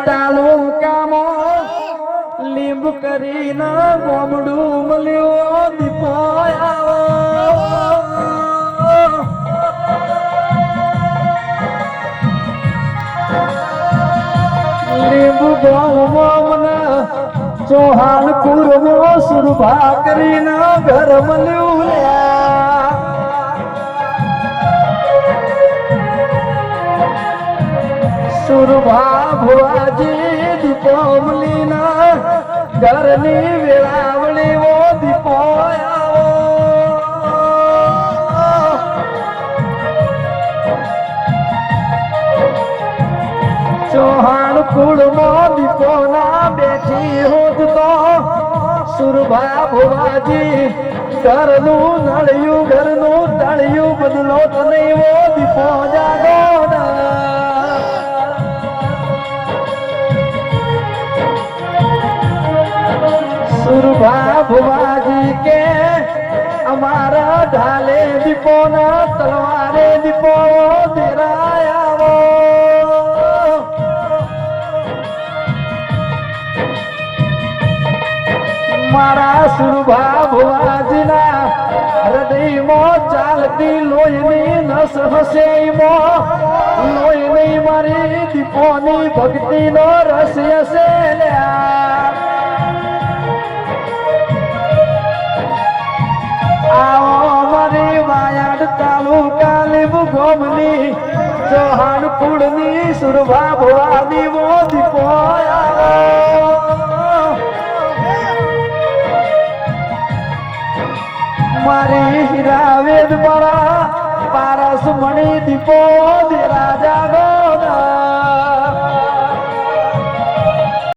તાલુકામાં લીંબ કરીને ગોમડું મળ્યો દીપો લીંબ ગોમમાં ચૌહાણ કુરમો સુરભા કરીને ઘર મળ્યું સુરભા ભુવાજી દીપોમલીના ઘરની વેળાવળી ઓ દીપો ચૌહાણ કુળમાં દીપો ના બેઠી હોત તો સુરભા ભુવાજી ઘરનું નળિયું ઘરનું તળિયું બદલો તને ઓ દીપો જાગો સુરભા ભુવાજી કે અમારા ઢાલે દીપો ના તલવારે દીપો દેરાયાવો મારા સુરભા ભુવાજી ના હૃદયમાં ચાલતી લોહીની નસ હશે લોહીની મારી દીપોની ભક્તિનો રસ હશે આવો મારી વાયાડ તાલુકા લીંબ ગોમની ચૌહાણ કુળની સુરભા ભુવાની વો દીપો મારી હીરા વેદ મારા પારસ મણી દીપો